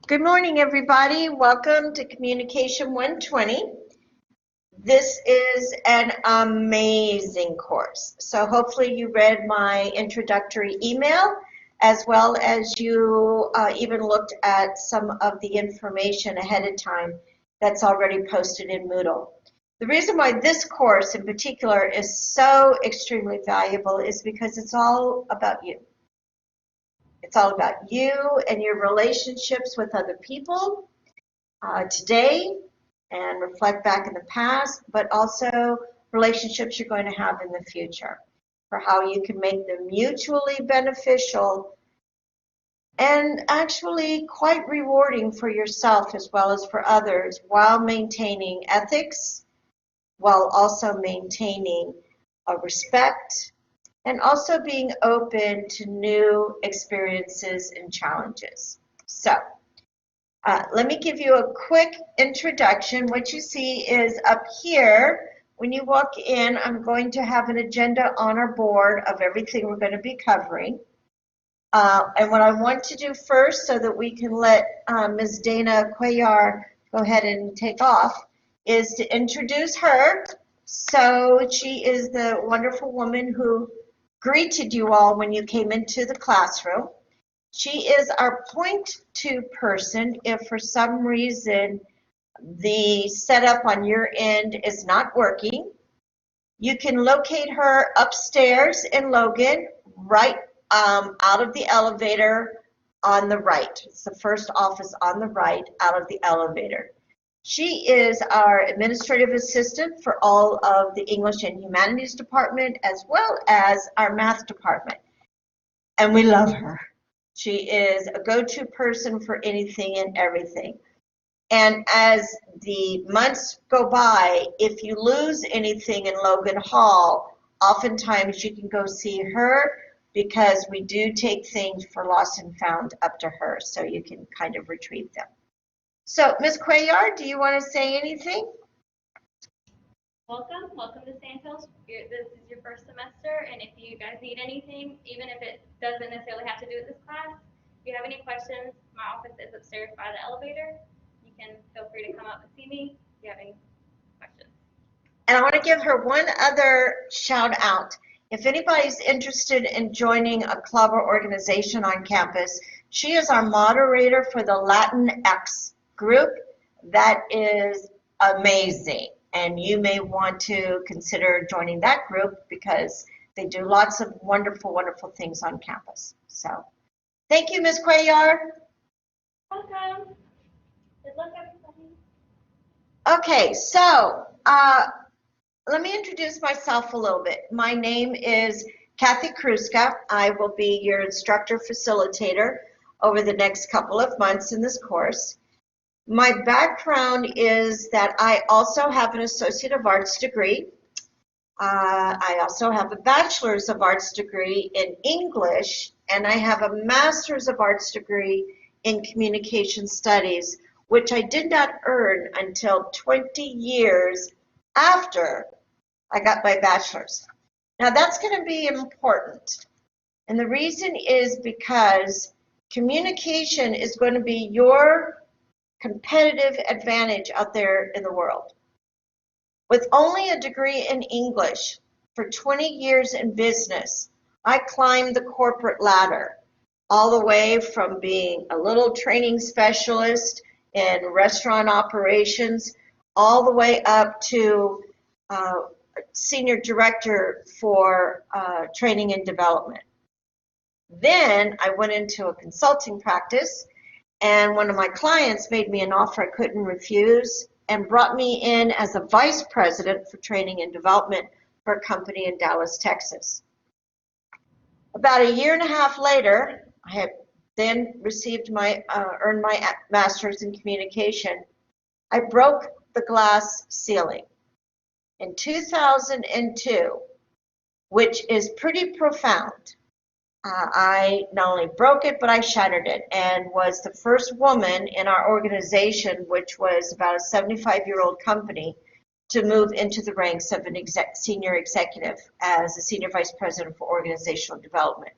Good morning, everybody. Welcome to Communication 120. This is an amazing course. So hopefully you read my introductory email, as well as you even looked at some of the information ahead of time that's already posted in Moodle. The reason why this course in particular is so extremely valuable is because it's all about you. It's all about you and your relationships with other people today, and reflect back in the past, but also relationships you're going to have in the future, for how you can make them mutually beneficial and actually quite rewarding for yourself as well as for others, while maintaining ethics, while also maintaining a respect, and also being open to new experiences and challenges. So let me give you a quick introduction. What you see is up here, when you walk in, I'm going to have an agenda on our board of everything we're going to be covering. And what I want to do first, so that we can let Ms. Dana Cuellar go ahead and take off, is to introduce her. So she is the wonderful woman who greeted you all when you came into the classroom. She is our point to person if for some reason the setup on your end is not working. You can locate her upstairs in Logan, right out of the elevator on the right. It's the first office on the right out of the elevator. She is our administrative assistant for all of the English and Humanities department, as well as our math department. And we love her. She is a go-to person for anything and everything. And as the months go by, if you lose anything in Logan Hall, oftentimes you can go see her, because we do take things for lost and found up to her, so you can kind of retrieve them. So, Ms. Cuellar, do you want to say anything? Welcome to Santos. This is your first semester, and if you guys need anything, even if it doesn't necessarily have to do with this class, if you have any questions, my office is upstairs by the elevator. You can feel free to come up and see me if you have any questions. And I want to give her one other shout out. If anybody's interested in joining a club or organization on campus, she is our moderator for the Latinx group. That is amazing. And you may want to consider joining that group, because they do lots of wonderful, wonderful things on campus. So thank you, Ms. Cuellar. Welcome. Good luck, everybody. Okay, so let me introduce myself a little bit. My name is Kathy Kruska. I will be your instructor facilitator over the next couple of months in this course. My background is that I also have an Associate of Arts degree. I also have a Bachelor's of Arts degree in English, and I have a Master's of Arts degree in Communication Studies, which I did not earn until 20 years after I got my bachelor's. Now that's going to be important. And the reason is because communication is going to be your competitive advantage out there in the world. With only a degree in English, for 20 years in business, I climbed the corporate ladder, all the way from being a little training specialist in restaurant operations, all the way up to senior director for training and development. Then I went into a consulting practice, and one of my clients made me an offer I couldn't refuse and brought me in as a vice president for training and development for a company in Dallas, Texas. About a year and a half later, I had then received earned my master's in communication. I broke the glass ceiling in 2002, which is pretty profound. I not only broke it, but I shattered it, and was the first woman in our organization, which was about a 75-year-old company, to move into the ranks of an senior executive as a senior vice president for organizational development.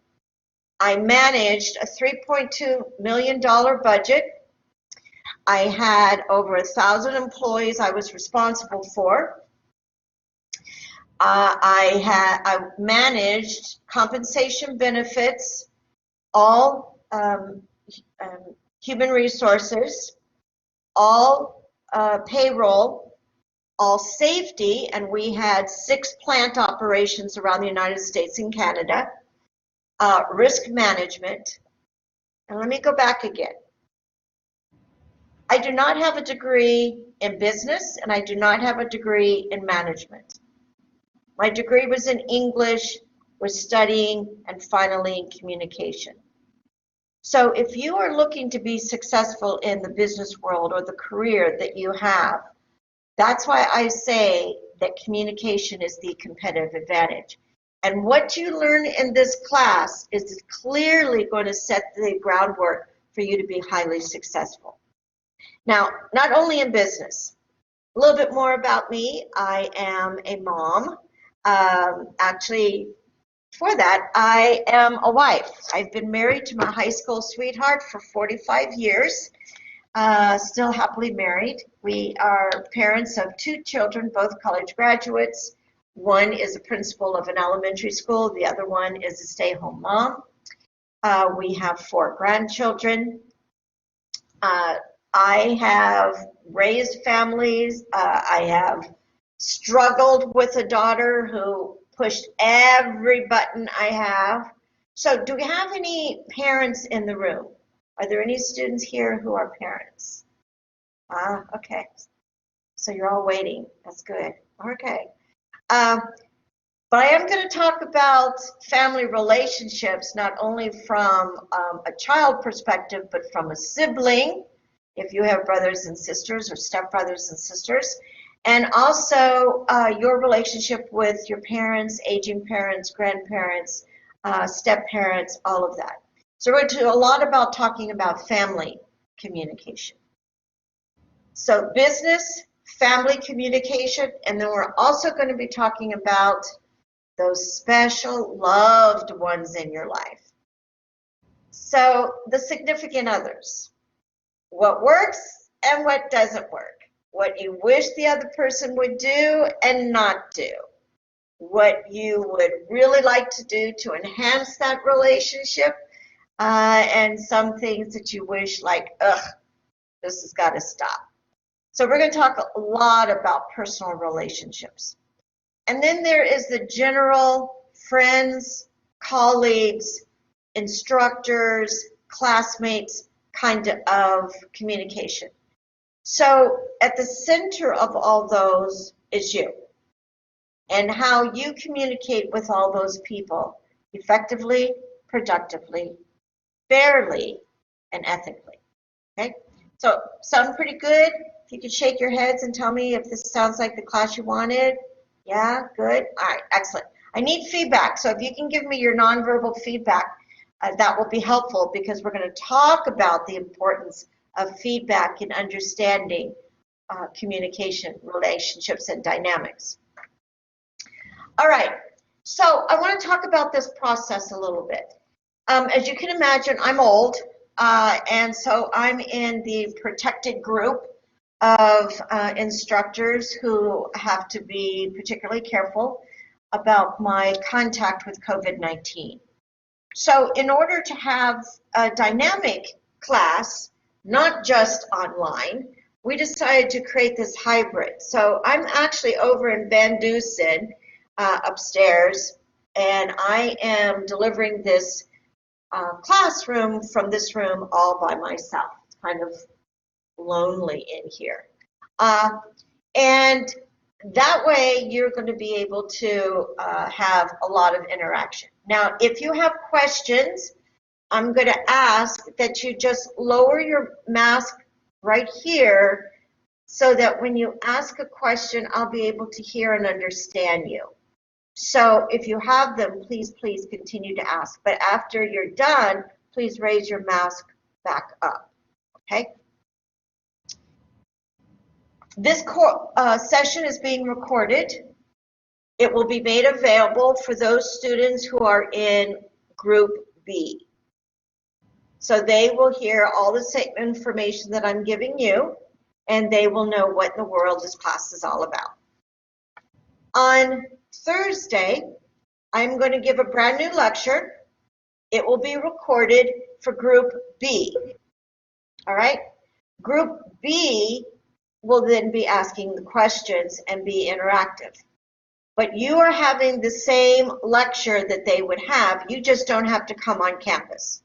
I managed a $3.2 million budget I had over 1,000 employees I was responsible for. I managed compensation, benefits, all human resources, all payroll, all safety, and we had 6 plant operations around the United States and Canada, risk management. And let me go back again. I do not have a degree in business, and I do not have a degree in management. My degree was in English, was studying, and finally in communication. So if you are looking to be successful in the business world or the career that you have, that's why I say that communication is the competitive advantage. And what you learn in this class is clearly going to set the groundwork for you to be highly successful. Now, not only in business, a little bit more about me. I am a mom. Actually, before that, I am a wife. I've been married to my high school sweetheart for 45 years, still happily married. We are parents of 2 children, both college graduates. One is a principal of an elementary school. The other one is a stay-home mom. We have 4 grandchildren. I have raised families. I have struggled with a daughter who pushed every button I have. So do we have any parents in the room? Are there any students here who are parents? Okay. So you're all waiting. That's good. Okay. But I am going to talk about family relationships, not only from a child perspective, but from a sibling, if you have brothers and sisters or stepbrothers and sisters, and also your relationship with your parents, aging parents, grandparents, step-parents, all of that. So we're going to do a lot about talking about family communication. So business, family communication, and then we're also going to be talking about those special loved ones in your life. So the significant others, what works and what doesn't work, what you wish the other person would do and not do, what you would really like to do to enhance that relationship, and some things that you wish like, this has got to stop. So we're going to talk a lot about personal relationships. And then there is the general friends, colleagues, instructors, classmates kind of communication. So at the center of all those is you and how you communicate with all those people effectively, productively, fairly, and ethically. Okay? So sound pretty good? If you could shake your heads and tell me if this sounds like the class you wanted. Yeah, good. All right, excellent. I need feedback, so if you can give me your nonverbal feedback, that will be helpful because we're going to talk about the importance of feedback in understanding communication, relationships, and dynamics. All right, so I want to talk about this process a little bit. As you can imagine, I'm old, and so I'm in the protected group of instructors who have to be particularly careful about my contact with COVID-19. So in order to have a dynamic class, not just online, we decided to create this hybrid. So I'm actually over in Van Dusen upstairs, and I am delivering this classroom from this room all by myself. It's kind of lonely in here. And that way you're going to be able to have a lot of interaction. Now, if you have questions, I'm going to ask that you just lower your mask right here so that when you ask a question, I'll be able to hear and understand you. So if you have them, please continue to ask. But after you're done, please raise your mask back up, okay? This session is being recorded. It will be made available for those students who are in Group B. So they will hear all the same information that I'm giving you, and they will know what in the world this class is all about. On Thursday, I'm going to give a brand new lecture. It will be recorded for Group B. All right? Group B will then be asking the questions and be interactive. But you are having the same lecture that they would have. You just don't have to come on campus.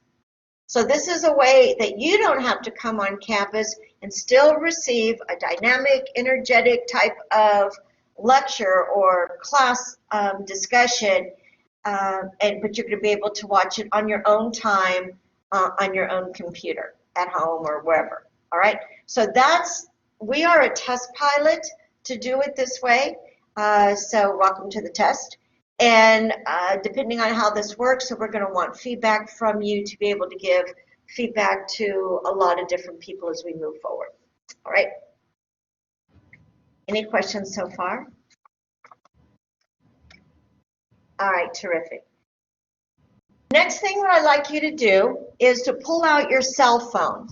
So this is a way that you don't have to come on campus and still receive a dynamic, energetic type of lecture or class discussion, but you're going to be able to watch it on your own time, on your own computer, at home or wherever. All right? So we are a test pilot to do it this way. So welcome to the test. And depending on how this works, so we're going to want feedback from you to be able to give feedback to a lot of different people as we move forward. All right? Any questions so far? All right, terrific. Next thing what I'd like you to do is to pull out your cell phone.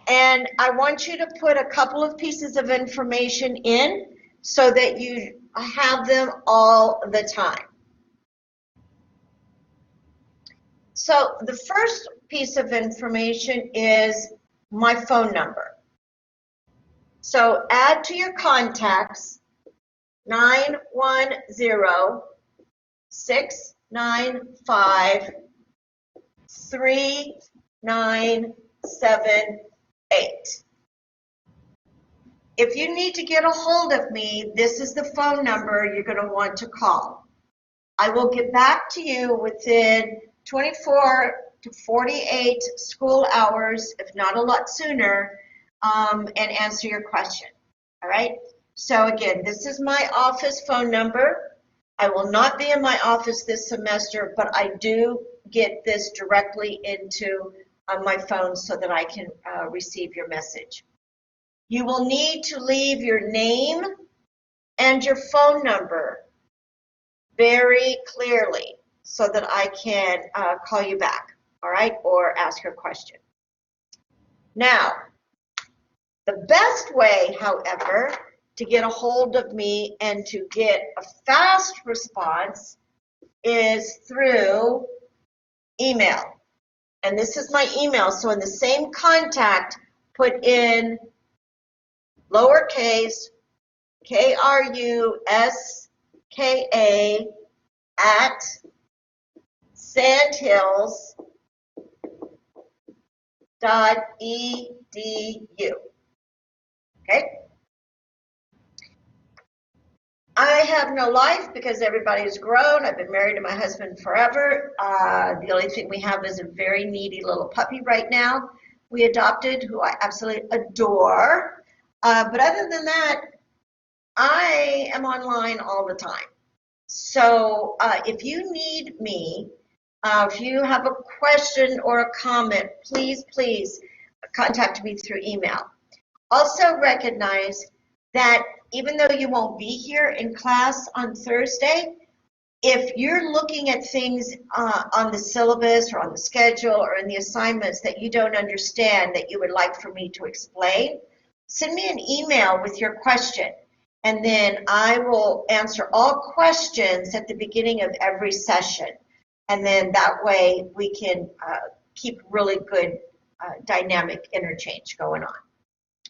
And I want you to put a couple of pieces of information in so that you have them all the time. So the first piece of information is my phone number. So add to your contacts 910-695-3978. If you need to get a hold of me, this is the phone number you're going to want to call. I will get back to you within 24 to 48 school hours, if not a lot sooner, and answer your question. All right? So again, this is my office phone number. I will not be in my office this semester, but I do get this directly into my phone so that I can receive your message. You will need to leave your name and your phone number very clearly so that I can call you back, all right, or ask your question. Now, the best way, however, to get a hold of me and to get a fast response is through email. And this is my email. So in the same contact, put in lowercase KRUSKA at sandhills.edu. Okay? I have no life because everybody is grown. I've been married to my husband forever. The only thing we have is a very needy little puppy right now we adopted, who I absolutely adore. But other than that, I am online all the time. So if you need me, if you have a question or a comment, please contact me through email. Also recognize that even though you won't be here in class on Thursday, if you're looking at things on the syllabus or on the schedule or in the assignments that you don't understand that you would like for me to explain, send me an email with your question. And then I will answer all questions at the beginning of every session. And then that way we can keep really good dynamic interchange going on.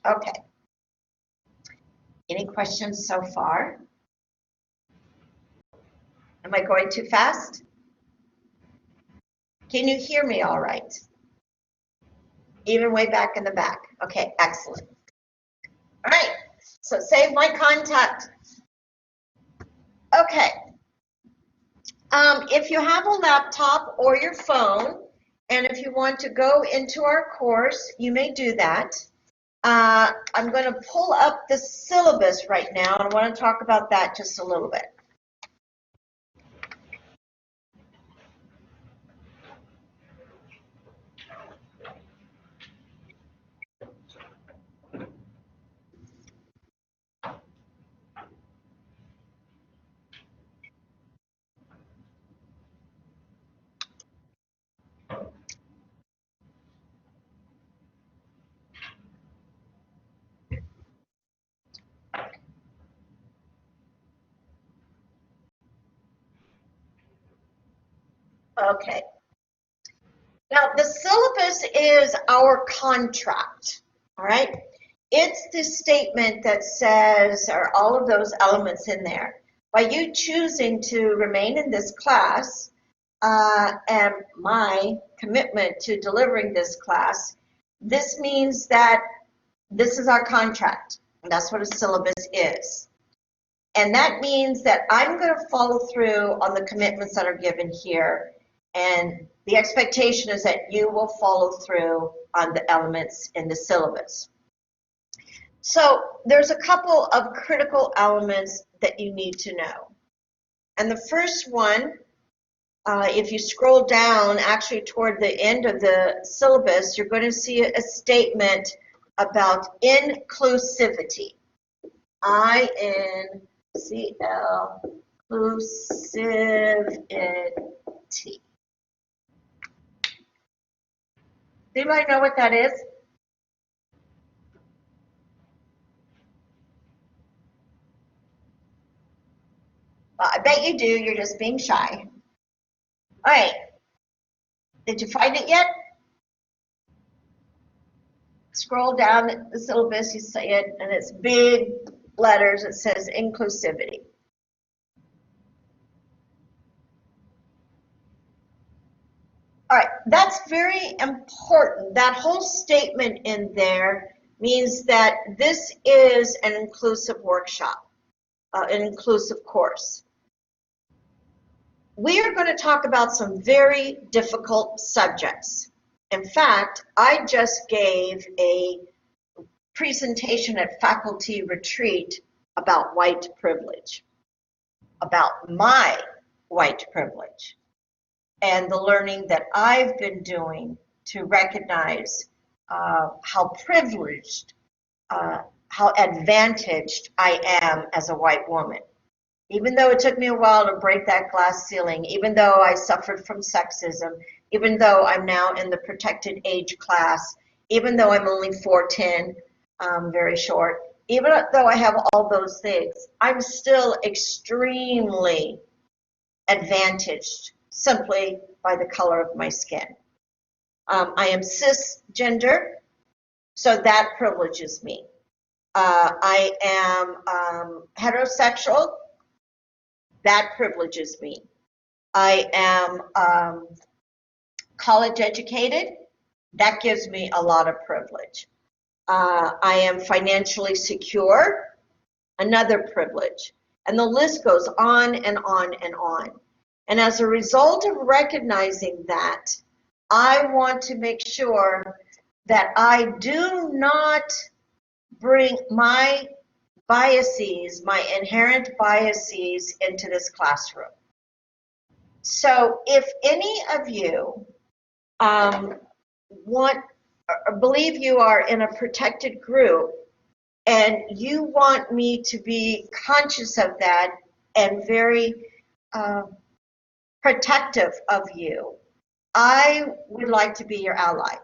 Okay. Any questions so far? Am I going too fast? Can you hear me all right? Even way back in the back. Okay, excellent. All right, so save my contact. Okay. If you have a laptop or your phone, and if you want to go into our course, you may do that. I'm going to pull up the syllabus right now, and I want to talk about that just a little bit. Okay. Now, the syllabus is our contract, all right? It's the statement that says, or all of those elements in there. By you choosing to remain in this class, and my commitment to delivering this class, this means that this is our contract. And that's what a syllabus is. And that means that I'm going to follow through on the commitments that are given here. And the expectation is that you will follow through on the elements in the syllabus. So there's a couple of critical elements that you need to know. And the first one, if you scroll down actually toward the end of the syllabus, you're going to see a statement about inclusivity. I-N-C-L, inclusivity. Does anybody know what that is? Well, I bet you do. You're just being shy. All right. Did you find it yet? Scroll down the syllabus, you see it, and it's big letters. It says inclusivity. All right, that's very important. That whole statement in there means that this is an inclusive workshop, an inclusive course. We are going to talk about some very difficult subjects. In fact, I just gave a presentation at faculty retreat about white privilege, about my white privilege, and the learning that I've been doing to recognize how privileged, how advantaged I am as a white woman. Even though it took me a while to break that glass ceiling, even though I suffered from sexism, even though I'm now in the protected age class, even though I'm only 4'10", very short, even though I have all those things, I'm still extremely advantaged simply by the color of my skin. I am cisgender, so that privileges me. I am heterosexual. That privileges me. I am college educated. That gives me a lot of privilege. I am financially secure. Another privilege. And the list goes on and on and on. And as a result of recognizing that, I want to make sure that I do not bring my biases, my inherent biases into this classroom. So if any of you want or believe you are in a protected group and you want me to be conscious of that and very protective of you, I would like to be your ally.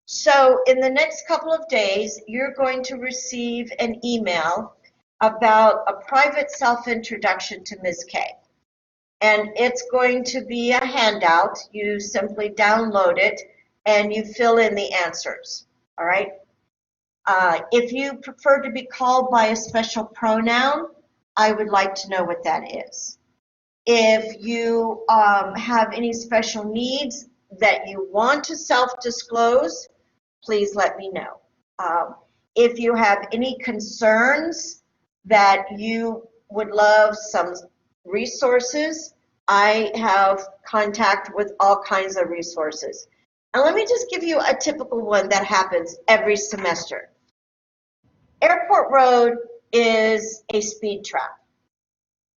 So in the next couple of days, you're going to receive an email about a private self-introduction to Ms. K. And it's going to be a handout. You simply download it and you fill in the answers, all right? If you prefer to be called by a special pronoun, I would like to know what that is. If you have any special needs that you want to self-disclose, please let me know. If you have any concerns that you would love some resources, I have contact with all kinds of resources. And let me just give you a typical one that happens every semester. Airport Road is a speed trap,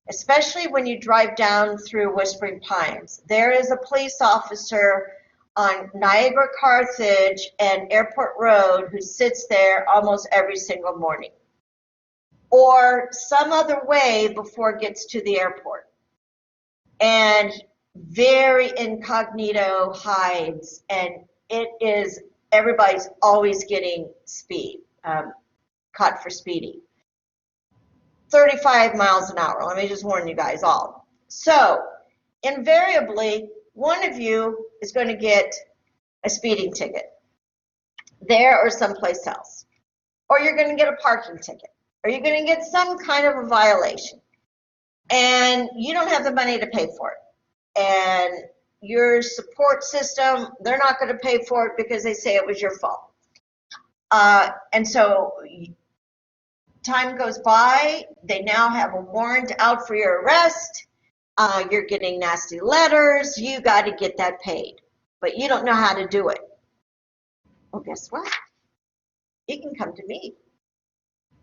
especially when you drive down through Whispering Pines. There is a police officer on Niagara Carthage and Airport Road who sits there almost every single morning, or some other way before it gets to the airport, and very incognito hides, and it is, everybody's always getting caught for speeding. 35 miles an hour, let me just warn you guys all. So invariably, one of you is going to get a speeding ticket there or someplace else. Or you're going to get a parking ticket. Or you're going to get some kind of a violation. And you don't have the money to pay for it. And your support system, they're not going to pay for it because they say it was your fault. And so time goes by, they now have a warrant out for your arrest, you're getting nasty letters, you got to get that paid, but you don't know how to do it. Well, guess what? You can come to me.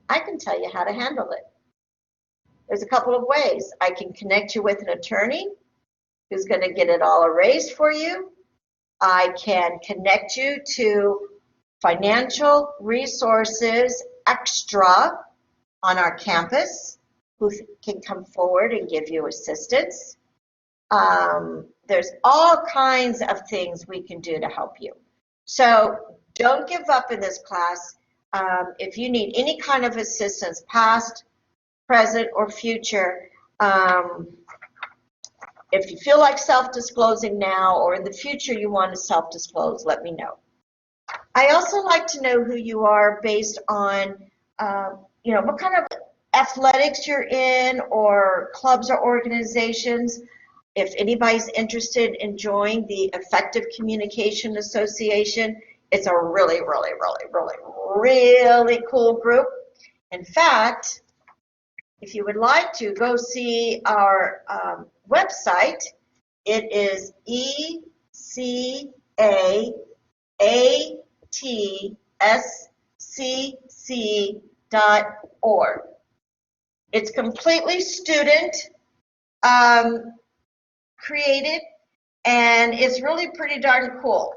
I can tell you how to handle it. There's a couple of ways. I can connect you with an attorney who's going to get it all erased for you. I can connect you to financial resources extra on our campus who can come forward and give you assistance. There's all kinds of things we can do to help you. So don't give up in this class. If you need any kind of assistance, past, present, or future, if you feel like self-disclosing now or in the future you want to self-disclose, let me know. I also like to know who you are based on, what kind of athletics you're in or clubs or organizations. If anybody's interested in joining the Effective Communication Association, it's a really, really, really, really, really cool group. In fact, if you would like to go see our website, it is ecaATSCC.org. It's completely student created, and it's really pretty darn cool.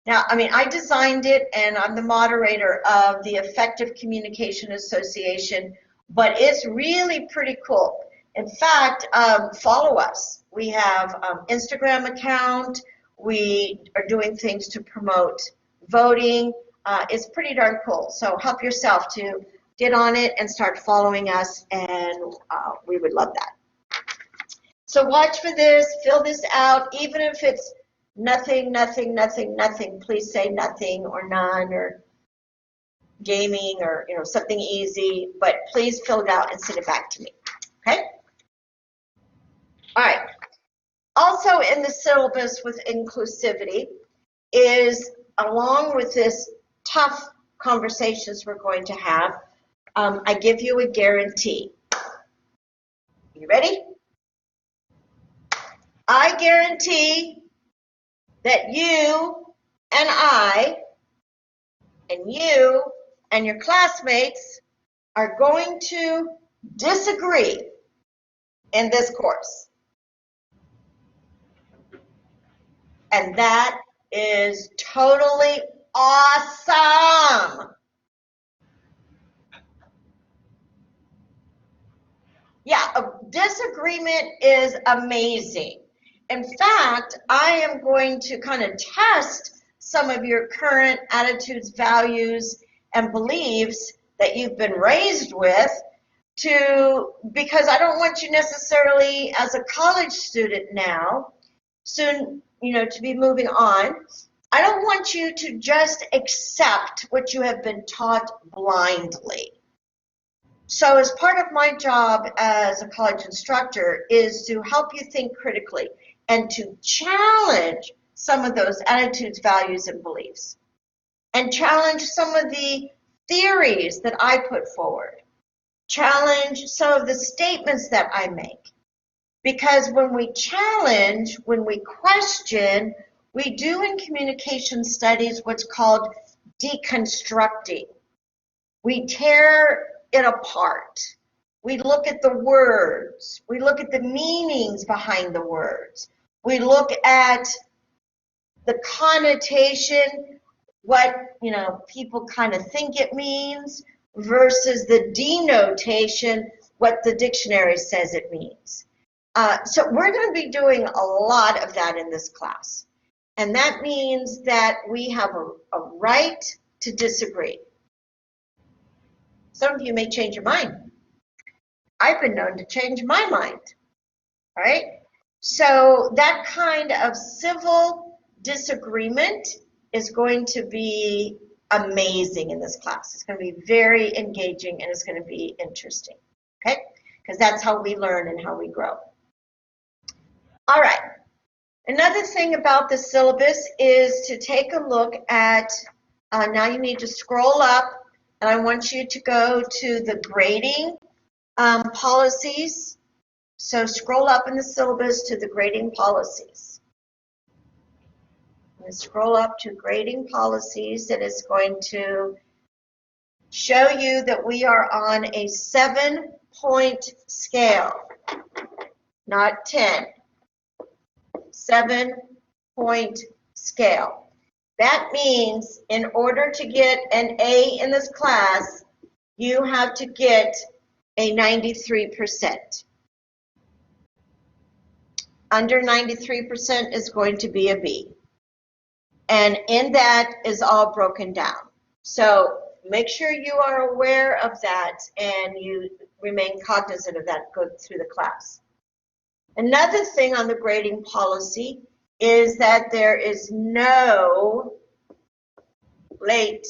Now, I designed it, and I'm the moderator of the Effective Communication Association, but it's really pretty cool. In fact, follow us. We have Instagram account. We are doing things to promote voting. It's pretty darn cool. So help yourself to get on it and start following us, and we would love that. So watch for this, fill this out, even if it's nothing, nothing, nothing, nothing, please say nothing or none or gaming or something easy, but please fill it out and send it back to me, okay? All right. Also in the syllabus with inclusivity is, along with this tough conversations we're going to have, I give you a guarantee. You ready? I guarantee that you and I and you and your classmates are going to disagree in this course. And that is totally awesome. Yeah, a disagreement is amazing. In fact, I am going to kind of test some of your current attitudes, values, and beliefs that you've been raised with because I don't want you necessarily as a college student now, soon, to be moving on. I don't want you to just accept what you have been taught blindly. So as part of my job as a college instructor is to help you think critically and to challenge some of those attitudes, values, and beliefs, and challenge some of the theories that I put forward, challenge some of the statements that I make. Because when we challenge, when we question, we do in communication studies what's called deconstructing. We tear it apart. We look at the words. We look at the meanings behind the words. We look at the connotation, what people kind of think it means, versus the denotation, what the dictionary says it means. So we're going to be doing a lot of that in this class. And that means that we have a right to disagree. Some of you may change your mind. I've been known to change my mind, right? So that kind of civil disagreement is going to be amazing in this class. It's going to be very engaging and it's going to be interesting, okay? Because that's how we learn and how we grow. All right. Another thing about the syllabus is to take a look at, now you need to scroll up, and I want you to go to the grading policies. So scroll up in the syllabus to the grading policies. And scroll up to grading policies, and it's going to show you that we are on a 7-point scale, not 10. 7-point scale. That means in order to get an A in this class, you have to get a 93%. Under 93% is going to be a B. And in that is all broken down. So make sure you are aware of that and you remain cognizant of that go through the class. Another thing on the grading policy is that there is no late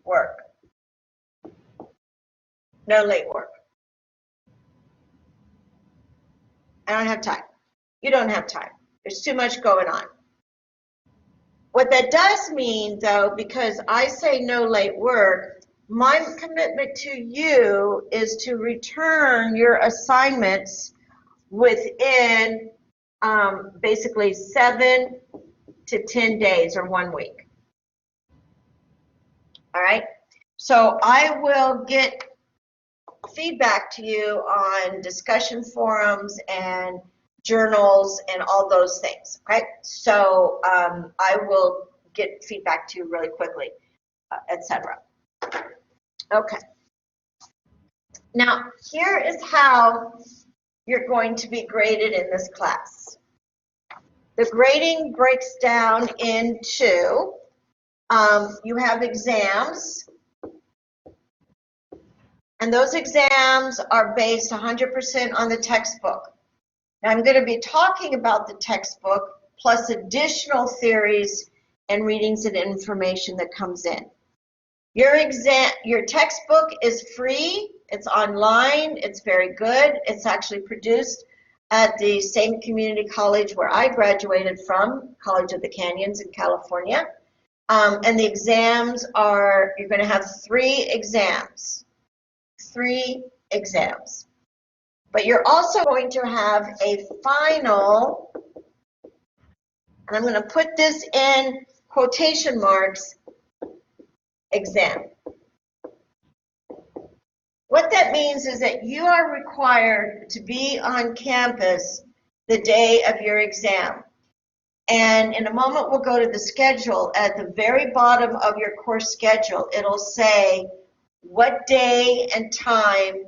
work. No late work. I don't have time. You don't have time. There's too much going on. What that does mean, though, because I say no late work, my commitment to you is to return your assignments within basically 7 to 10 days or 1 week. All right? So I will get feedback to you on discussion forums and journals and all those things, okay? So I will get feedback to you really quickly, etc. Okay. Now, here is how you're going to be graded in this class. The grading breaks down into, you have exams, and those exams are based 100% on the textbook. Now, I'm going to be talking about the textbook plus additional theories and readings and information that comes in. Your textbook is free. It's online. It's very good. It's actually produced at the same community college where I graduated from, College of the Canyons in California. And the exams are, you're going to have 3 exams. 3 exams. But you're also going to have a final, and I'm going to put this in quotation marks, exam. What that means is that you are required to be on campus the day of your exam. And in a moment, we'll go to the schedule. At the very bottom of your course schedule, it'll say what day and time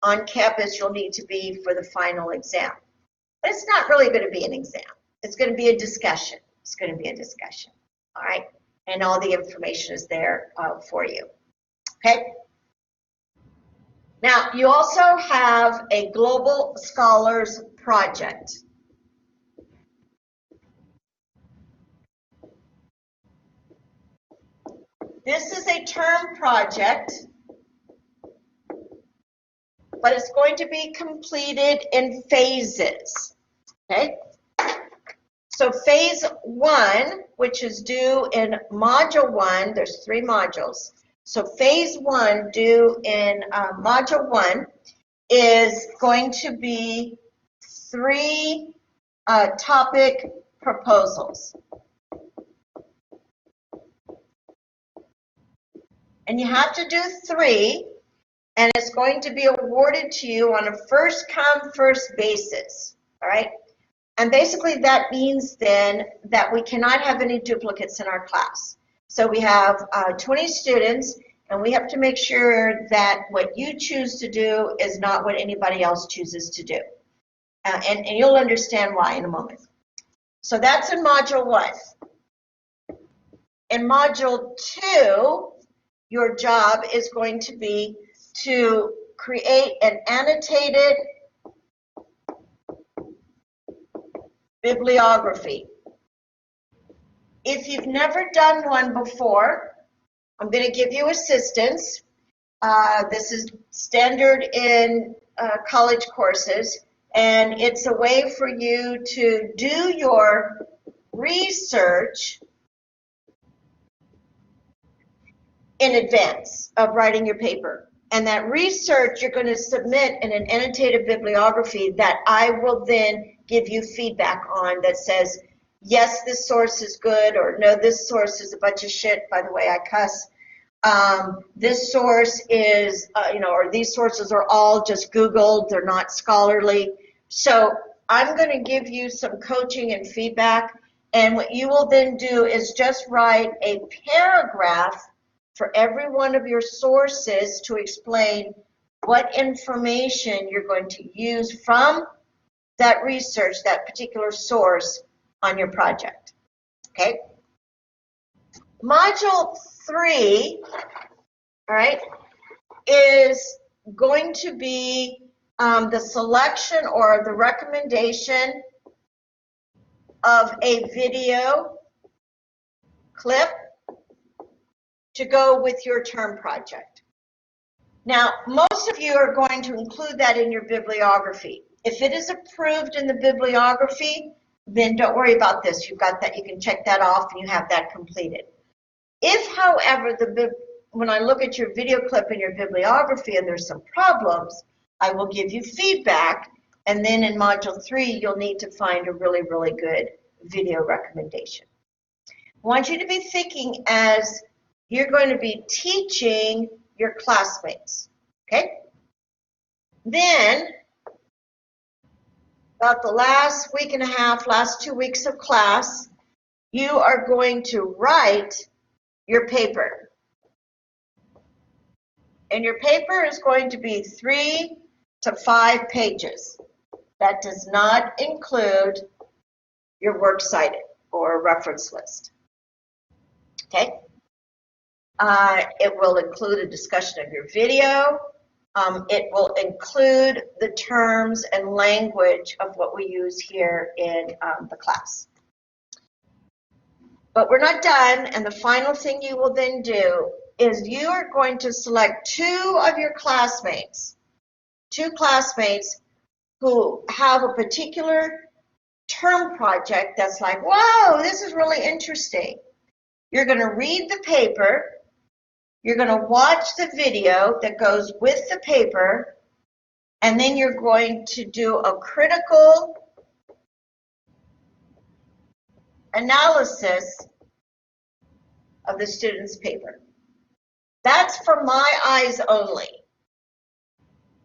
on campus you'll need to be for the final exam. But it's not really going to be an exam. It's going to be a discussion. It's going to be a discussion. All right? And all the information is there for you. Okay? Now, you also have a Global Scholars Project. This is a term project, but it's going to be completed in phases. Okay? So phase 1, which is due in module 1, there's 3 modules. So phase 1 due in module 1 is going to be 3 topic proposals. And you have to do 3, and it's going to be awarded to you on a first come, first basis. All right? And basically that means then that we cannot have any duplicates in our class. So we have 20 students, and we have to make sure that what you choose to do is not what anybody else chooses to do. And you'll understand why in a moment. So that's in module 1. In module 2, your job is going to be to create an annotated bibliography. If you've never done one before, I'm going to give you assistance. This is standard in college courses, and it's a way for you to do your research in advance of writing your paper. And that research you're going to submit in an annotated bibliography that I will then give you feedback on that says, yes, this source is good, or no, this source is a bunch of shit, by the way I cuss. This source is, or these sources are all just Googled, they're not scholarly. So I'm going to give you some coaching and feedback, and what you will then do is just write a paragraph for every one of your sources to explain what information you're going to use from that research, that particular source on your project. Okay? Module 3, all right, is going to be the selection or the recommendation of a video clip to go with your term project. Now, most of you are going to include that in your bibliography. If it is approved in the bibliography, then don't worry about this. You've got that, you can check that off and you have that completed. If, however, when I look at your video clip in your bibliography and there's some problems, I will give you feedback, and then in Module 3, you'll need to find a really, really good video recommendation. I want you to be thinking as you're going to be teaching your classmates, okay? Then, about the last week and a half, last 2 weeks of class, you are going to write your paper. And your paper is going to be 3 to 5 pages. That does not include your works cited or reference list. Okay? It will include a discussion of your video. It will include the terms and language of what we use here in the class. But we're not done, and the final thing you will then do is you are going to select 2 of your classmates, 2 classmates who have a particular term project that's like, whoa, this is really interesting. You're going to read the paper, you're going to watch the video that goes with the paper, and then you're going to do a critical analysis of the student's paper. That's for my eyes only.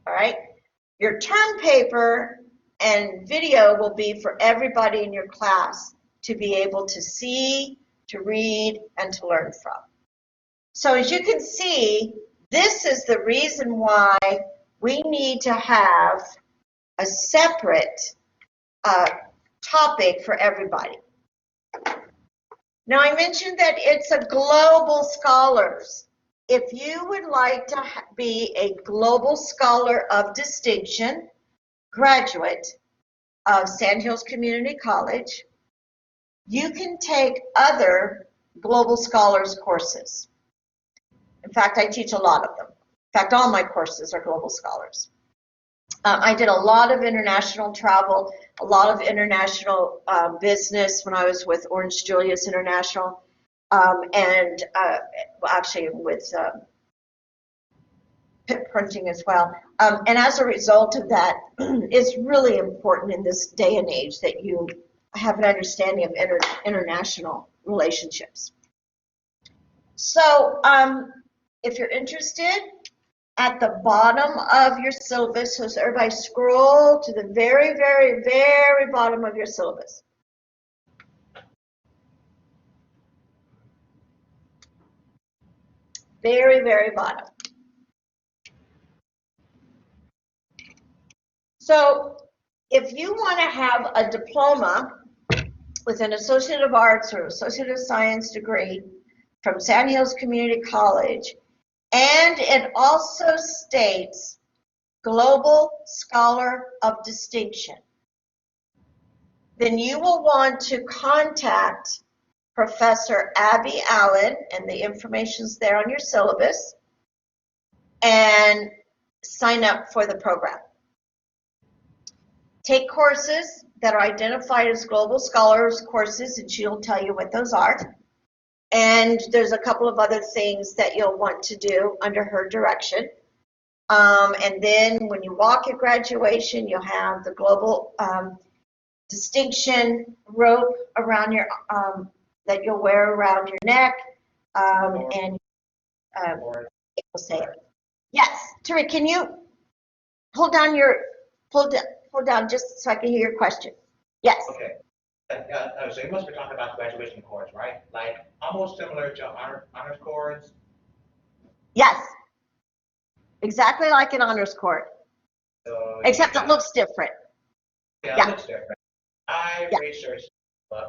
All right? Your term paper and video will be for everybody in your class to be able to see, to read, and to learn from. So as you can see, this is the reason why we need to have a separate topic for everybody. Now, I mentioned that it's a global scholars. If you would like to be a global scholar of distinction, graduate of Sand Hills Community College, you can take other global scholars courses. In fact, I teach a lot of them. In fact, all my courses are global scholars. I did a lot of international travel, a lot of international business when I was with Orange Julius International, and actually with pip printing as well. And as a result of that, it's really important in this day and age that you have an understanding of international relationships. So if you're interested, at the bottom of your syllabus, so everybody scroll to the very, very, very bottom of your syllabus. Very, very bottom. So if you want to have a diploma with an Associate of Arts or Associate of Science degree from Sand Hills Community College, and it also states Global Scholar of Distinction, then you will want to contact Professor Abby Allen, and the information's there on your syllabus, and sign up for the program. Take courses that are identified as Global Scholars courses, and she'll tell you what those are. And there's a couple of other things that you'll want to do under her direction. And then when you walk at graduation, you'll have the global distinction rope around your that you'll wear around your neck, and we'll say it. Yes, Tariq, can you hold down just so I can hear your question? Yes. Okay. So you must be talking about graduation course, right? Like almost similar to honors course. Yes. Exactly like an honors course. So except it looks different. Yeah, Yeah. it looks different. I researched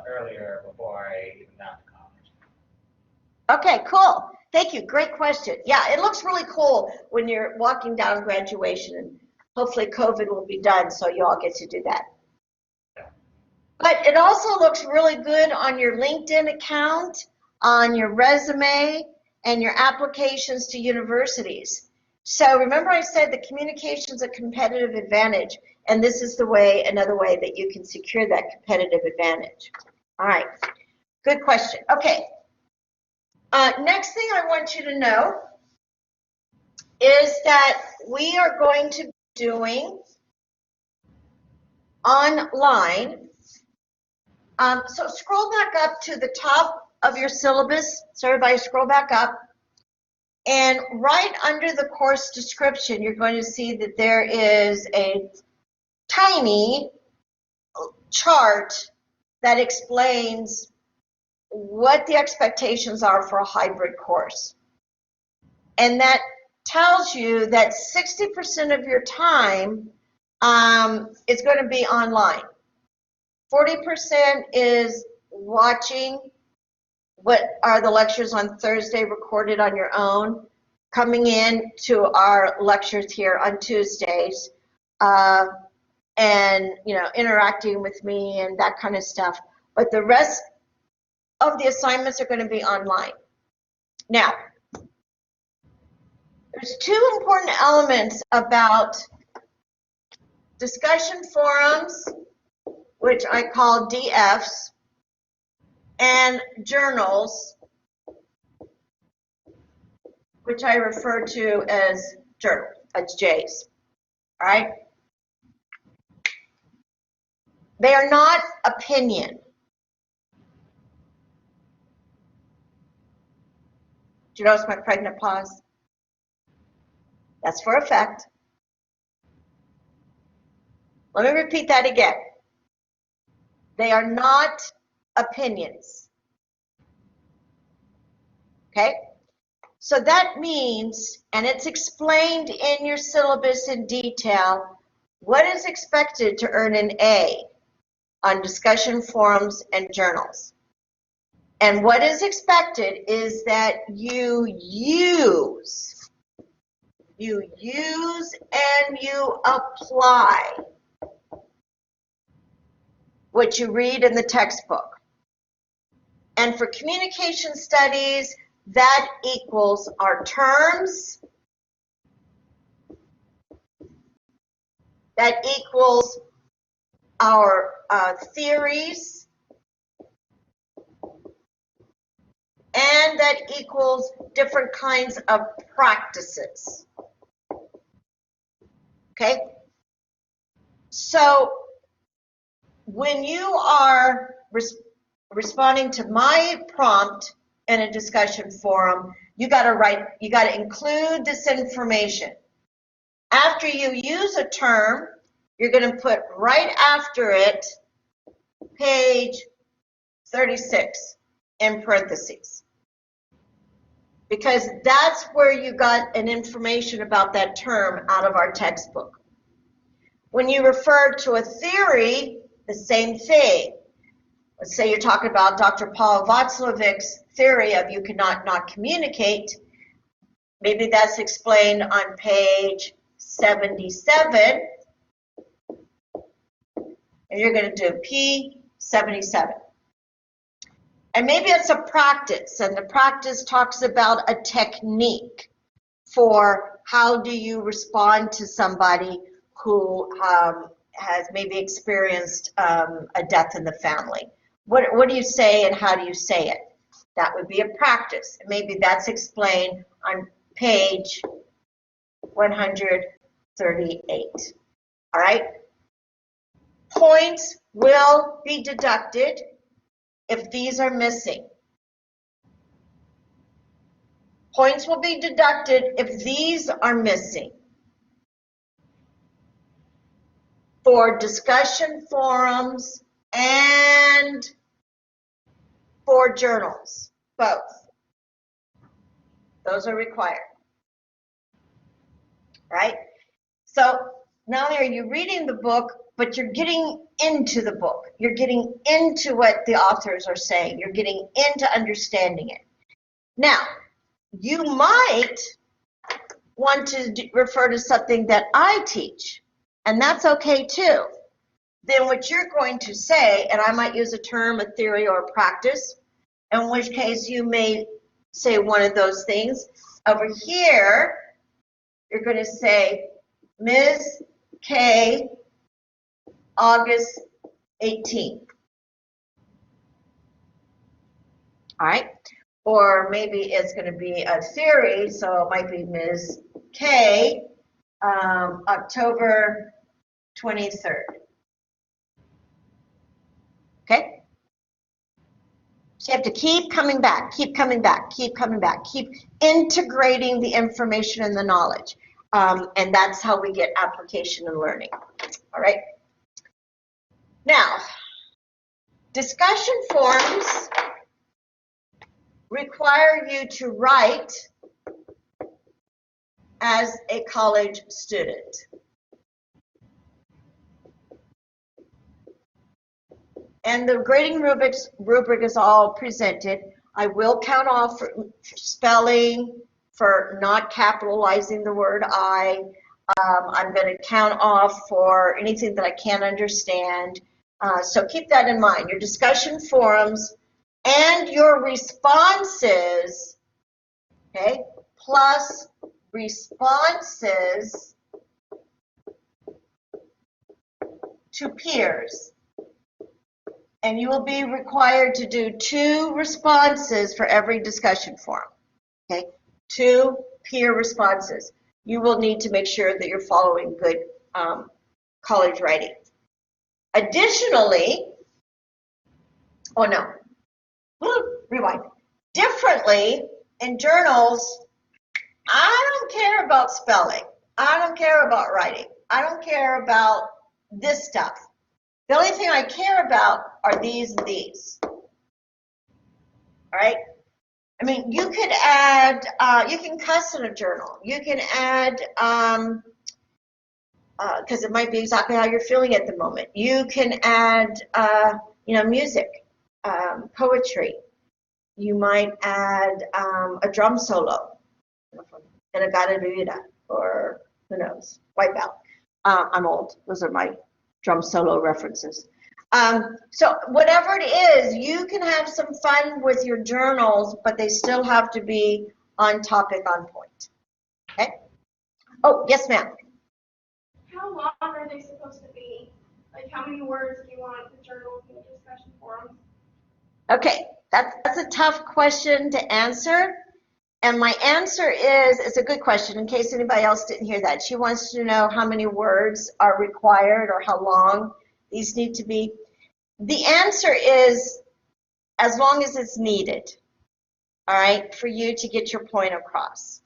earlier before I even got to college. Okay, cool. Thank you. Great question. Yeah, it looks really cool when you're walking down graduation, and hopefully COVID will be done so you all get to do that. But it also looks really good on your LinkedIn account, on your resume, and your applications to universities. So remember I said the communication is a competitive advantage, and this is another way that you can secure that competitive advantage. All right, good question. Okay, next thing I want you to know is that we are going to be doing online. So scroll back up to the top of your syllabus. So everybody scroll back up. And right under the course description, you're going to see that there is a tiny chart that explains what the expectations are for a hybrid course. And that tells you that 60% of your time is going to be online. 40% is watching what are the lectures on Thursday recorded on your own, coming in to our lectures here on Tuesdays, and interacting with me and that kind of stuff. But the rest of the assignments are going to be online. Now, there's two important elements about discussion forums, which I call DFs, and journals, which I refer to as J's. All right? They are not opinion. Do you notice my pregnant pause? That's for effect. Let me repeat that again. They are not opinions. Okay? So that means, and it's explained in your syllabus in detail, what is expected to earn an A on discussion forums and journals. And what is expected is that you use and you apply what you read in the textbook. And for communication studies, that equals our terms, that equals our theories, and that equals different kinds of practices. Okay? So when you are responding to my prompt in a discussion forum, you got to include this information. After you use a term, you're going to put right after it page 36 in parentheses, because that's where you got an information about that term out of our textbook. When you refer to a theory, the same thing. Let's say you're talking about Dr. Paul Václavic's theory of you cannot not communicate. Maybe that's explained on page 77. And you're going to do P 77. And maybe it's a practice, and the practice talks about a technique for how do you respond to somebody who has maybe experienced a death in the family. What do you say and how do you say it? That would be a practice. Maybe that's explained on page 138. All right? Points will be deducted if these are missing. Points will be deducted if these are missing. For discussion forums and for journals, both. Those are required. Right? So not only are you reading the book, but you're getting into the book. You're getting into what the authors are saying. You're getting into understanding it. Now, you might want to refer to something that I teach, and that's okay too. Then what you're going to say, and I might use a term, a theory, or a practice, in which case you may say one of those things. Over here, you're going to say, Ms. K, August 18th. All right? Or maybe it's going to be a theory, so it might be Ms. K, October 23rd. Okay? So you have to keep coming back, keep coming back, keep coming back, keep integrating the information and the knowledge. And that's how we get application and learning. All right? Now, discussion forums require you to write as a college student. And the grading rubric is all presented. I will count off for spelling, for not capitalizing the word I. I'm going to count off for anything that I can't understand. So keep that in mind. Your discussion forums and your responses, okay, plus responses to peers. And you will be required to do 2 responses for every discussion forum, okay? 2 peer responses. You will need to make sure that you're following good college writing. Additionally, oh no, rewind. Differently, in journals, I don't care about spelling. I don't care about writing. I don't care about this stuff. The only thing I care about are these and these. All right? I mean, you could add, you can cuss in a journal. You can add, because it might be exactly how you're feeling at the moment. You can add, music, poetry. You might add a drum solo, and a gada or who knows, Wipeout. I'm old. Those are my drum solo references. So whatever it is, you can have some fun with your journals, but they still have to be on topic, on point. Okay? Oh, yes, ma'am. How long are they supposed to be? Like, how many words do you want the journals and the discussion forums? Okay, that's a tough question to answer. And my answer is, it's a good question in case anybody else didn't hear that. She wants to know how many words are required or how long these need to be. The answer is as long as it's needed, all right, for you to get your point across.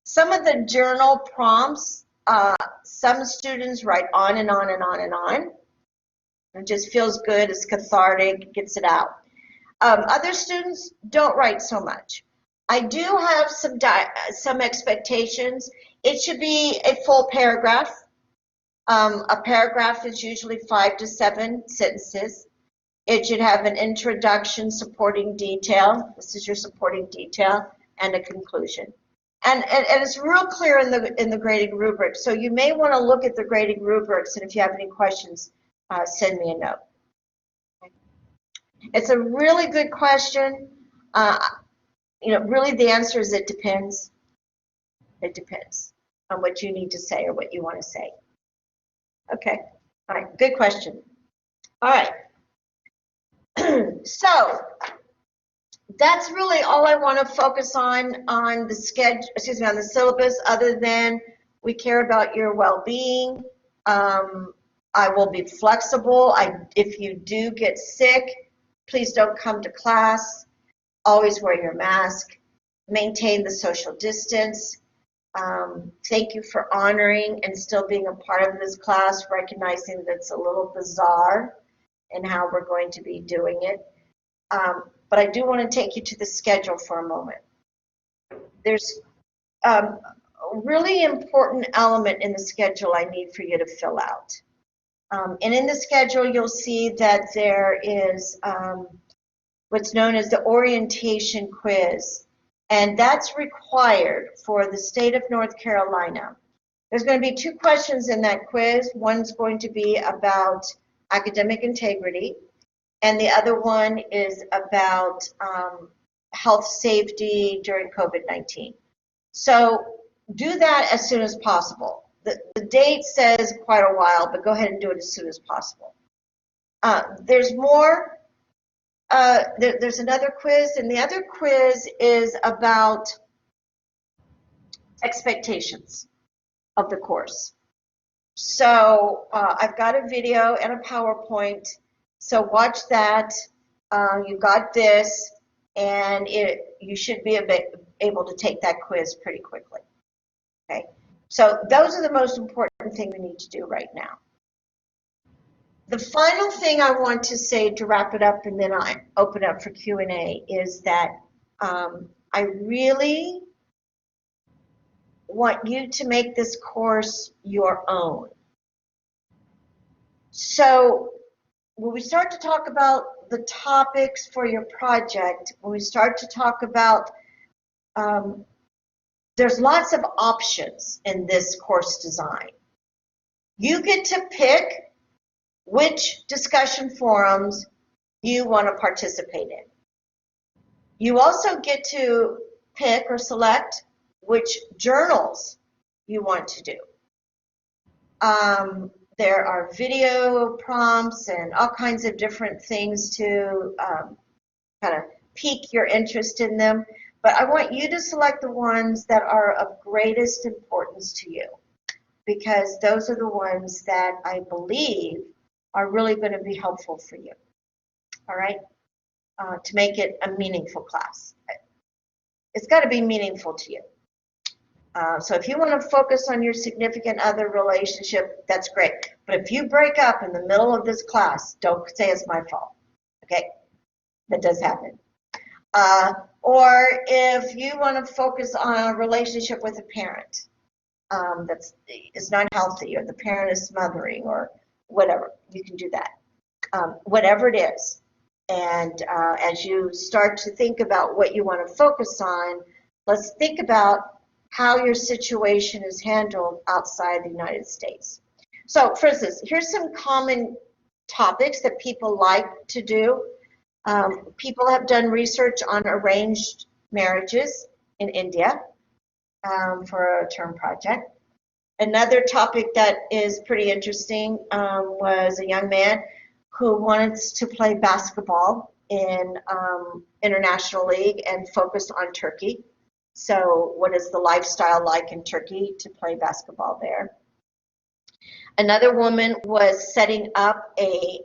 Some of the journal prompts, some students write on and on and on and on. It just feels good, it's cathartic, gets it out. Other students don't write so much. I do have some expectations. It should be a full paragraph. A paragraph is usually 5 to 7 sentences. It should have an introduction, supporting detail. This is your supporting detail, and a conclusion. And it's real clear in the grading rubric. So you may want to look at the grading rubrics, and if you have any questions, send me a note. It's a really good question. Really the answer is it depends. It depends on what you need to say or what you want to say. Okay. All right. Good question. All right. So that's really all I want to focus on the schedule, on the syllabus, other than we care about your well-being. I will be flexible. If you do get sick, please don't come to class. Always wear your mask. Maintain the social distance. Thank you for honoring and still being a part of this class, recognizing that it's a little bizarre in how we're going to be doing it. But I do want to take you to the schedule for a moment. There's a really important element in the schedule I need for you to fill out. And in the schedule, you'll see that there is what's known as the orientation quiz. And that's required for the state of North Carolina. There's going to be 2 questions in that quiz. One's going to be about academic integrity, and the other one is about health safety during COVID-19. So do that as soon as possible. The date says quite a while, but go ahead and do it as soon as possible. There's more. There's another quiz, and the other quiz is about expectations of the course. So I've got a video and a PowerPoint, so watch that. You got this, and you should be able to take that quiz pretty quickly. Okay, so those are the most important things we need to do right now. The final thing I want to say to wrap it up, and then I open up for Q&A, is that I really want you to make this course your own. So when we start to talk about the topics for your project, when we start to talk about, there's lots of options in this course design. You get to pick which discussion forums you want to participate in. You also get to pick or select which journals you want to do. There are video prompts and all kinds of different things to kind of pique your interest in them. But I want you to select the ones that are of greatest importance to you, because those are the ones that I believe are really going to be helpful for you. All right? To make it a meaningful class. It's got to be meaningful to you. So if you want to focus on your significant other relationship, that's great. But if you break up in the middle of this class, don't say it's my fault. Okay? That does happen. Or if you want to focus on a relationship with a parent that is not healthy, or the parent is smothering, or whatever, you can do that. Whatever it is. And as you start to think about what you want to focus on, let's think about how your situation is handled outside the United States. So, for instance, here's some common topics that people like to do. People have done research on arranged marriages in India for a term project. Another topic that is pretty interesting was a young man who wanted to play basketball in international league and focused on Turkey. So what is the lifestyle like in Turkey to play basketball there? Another woman was setting up a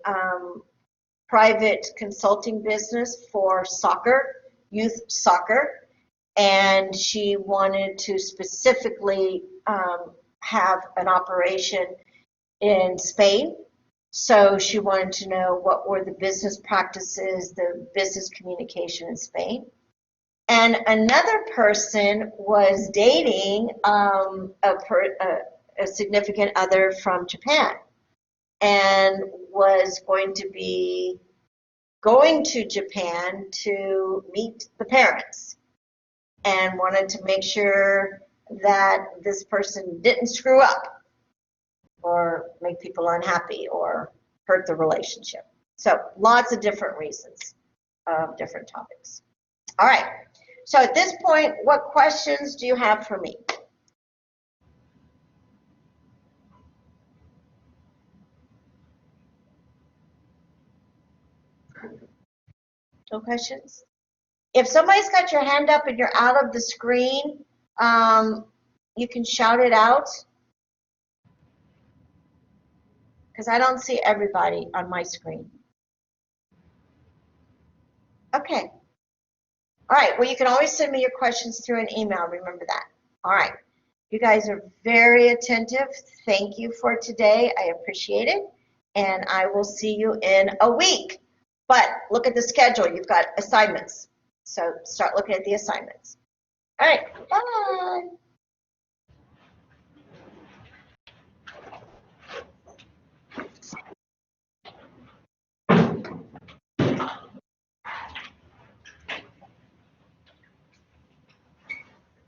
private consulting business for soccer, youth soccer, and she wanted to specifically have an operation in Spain. So she wanted to know what were the business practices, the business communication in Spain. And another person was dating a significant other from Japan and was going to be going to Japan to meet the parents and wanted to make sure that this person didn't screw up or make people unhappy or hurt the relationship. So lots of different reasons of different topics. All right. So at this point, what questions do you have for me? No questions? If somebody's got your hand up and you're out of the screen, you can shout it out, because I don't see everybody on my screen. Okay. All right. Well, you can always send me your questions through an email. Remember that. All right. You guys are very attentive. Thank you for today. I appreciate it. And I will see you in a week. But look at the schedule. You've got assignments. So start looking at the assignments. All right. Bye.